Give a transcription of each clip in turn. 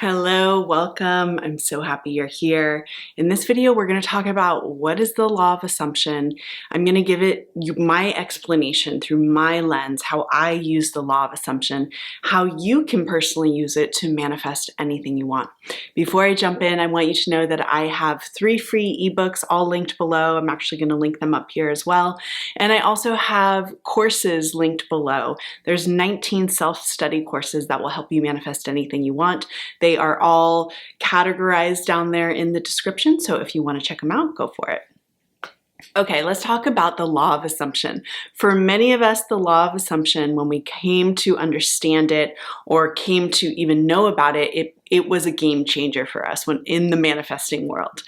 Hello, welcome. I'm so happy you're here. In this video, we're going to talk about what is the law of assumption. I'm going to give it my explanation through my lens, how I use the law of assumption, how you can personally use it to manifest anything you want. Before I jump in, I want you to know that I have 3 free ebooks all linked below. I'm actually going to link them up here as well. And I also have courses linked below. There's 19 self-study courses that will help you manifest anything you want. They are all categorized down there in the description, so if you want to check them out, go for it. Okay, let's talk about the law of assumption. For many of us, the law of assumption, when we came to understand it or came to even know about it, it was a game changer for us when in the manifesting world.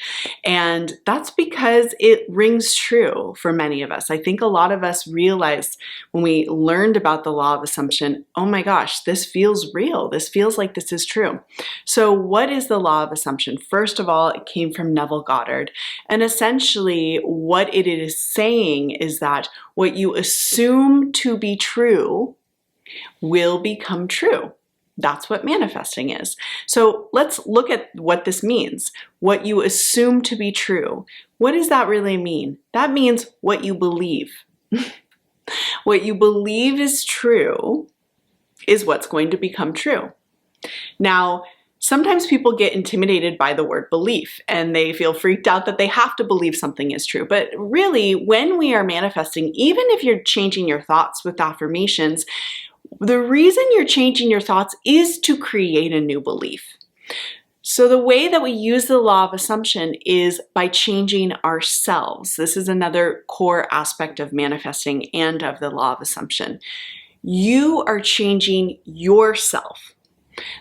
And that's because it rings true for many of us. I think a lot of us realized when we learned about the law of assumption, oh my gosh, this feels real. This feels like this is true. So what is the law of assumption? First of all, it came from Neville Goddard. And essentially what it is saying is that what you assume to be true will become true. That's what manifesting is. So let's look at what this means. What you assume to be true. What does that really mean? That means what you believe. What you believe is true is what's going to become true. Now, sometimes people get intimidated by the word belief and they feel freaked out that they have to believe something is true. But really, when we are manifesting, even if you're changing your thoughts with affirmations, the reason you're changing your thoughts is to create a new belief. So the way that we use the law of assumption is by changing ourselves. This is another core aspect of manifesting and of the law of assumption. You are changing yourself.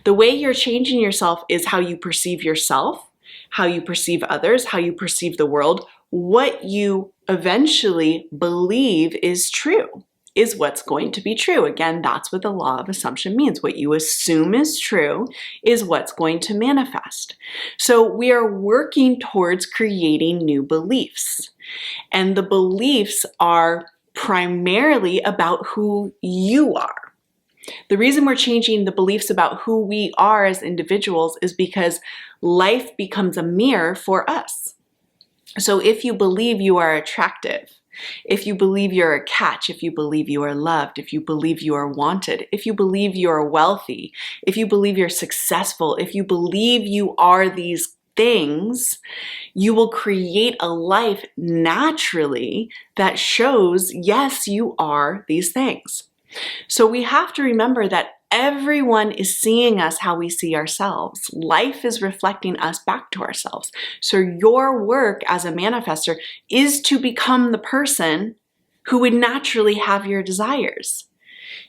The way you're changing yourself is how you perceive yourself, how you perceive others, how you perceive the world. What you eventually believe is true is what's going to be true. Again, that's what the law of assumption means. What you assume is true is what's going to manifest. So we are working towards creating new beliefs. And the beliefs are primarily about who you are. The reason we're changing the beliefs about who we are as individuals is because life becomes a mirror for us. So if you believe you are attractive, if you believe you're a catch, if you believe you are loved, if you believe you are wanted, if you believe you are wealthy, if you believe you're successful, if you believe you are these things, you will create a life naturally that shows, yes, you are these things. So we have to remember that everyone is seeing us how we see ourselves. Life is reflecting us back to ourselves. So your work as a manifestor is to become the person who would naturally have your desires.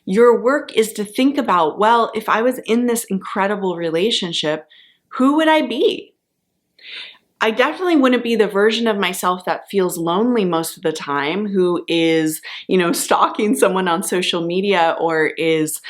Your work is to think about, well, if I was in this incredible relationship, who would I be? I definitely wouldn't be the version of myself that feels lonely most of the time, who is, stalking someone on social media or is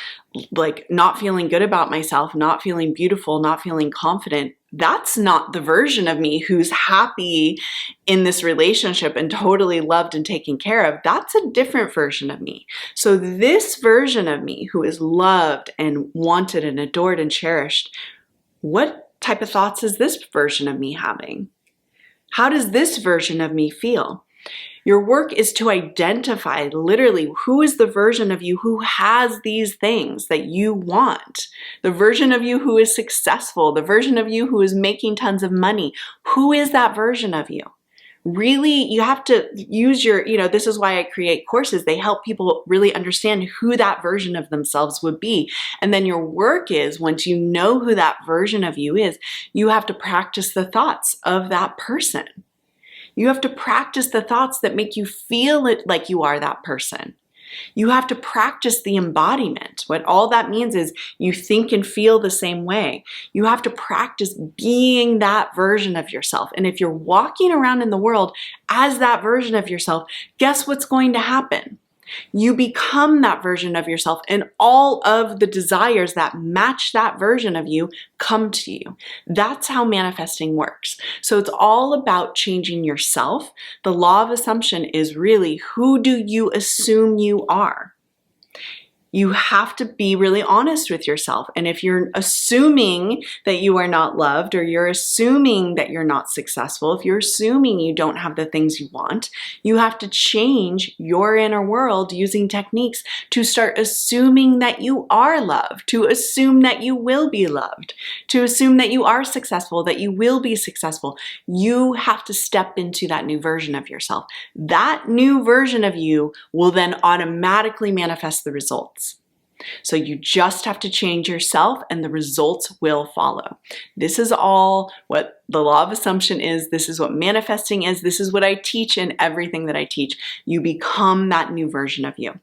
like not feeling good about myself, not feeling beautiful, not feeling confident. That's not the version of me who's happy in this relationship and totally loved and taken care of. That's a different version of me. So this version of me who is loved and wanted and adored and cherished, what type of thoughts is this version of me having? How does this version of me feel? Your work is to identify literally who is the version of you who has these things that you want. The version of you who is successful, the version of you who is making tons of money. Who is that version of you? Really, you have to use your, this is why I create courses. They help people really understand who that version of themselves would be. And then your work is, once you know who that version of you is, you have to practice the thoughts of that person. You have to practice the thoughts that make you feel it like you are that person. You have to practice the embodiment. What all that means is you think and feel the same way. You have to practice being that version of yourself. And if you're walking around in the world as that version of yourself, guess what's going to happen? You become that version of yourself, and all of the desires that match that version of you come to you. That's how manifesting works. So it's all about changing yourself. The law of assumption is really, who do you assume you are? You have to be really honest with yourself. And if you're assuming that you are not loved, or you're assuming that you're not successful, if you're assuming you don't have the things you want, you have to change your inner world using techniques to start assuming that you are loved, to assume that you will be loved, to assume that you are successful, that you will be successful. You have to step into that new version of yourself. That new version of you will then automatically manifest the results. So you just have to change yourself and the results will follow. This is all what the law of assumption is. This is what manifesting is. This is what I teach in everything that I teach. You become that new version of you.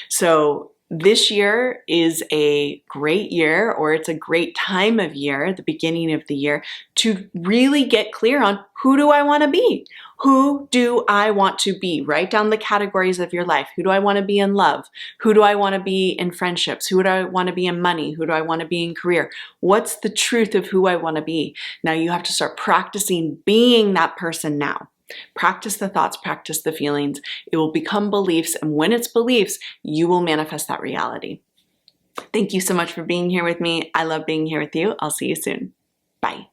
So this year is a great year, or it's a great time of year, the beginning of the year, to really get clear on who do I want to be? Who do I want to be? Write down the categories of your life. Who do I want to be in love? Who do I want to be in friendships? Who do I want to be in money? Who do I want to be in career? What's the truth of who I want to be? Now you have to start practicing being that person now. Practice the thoughts, practice the feelings. It will become beliefs, and when it's beliefs, you will manifest that reality. Thank you so much for being here with me. I love being here with you. I'll see you soon. Bye.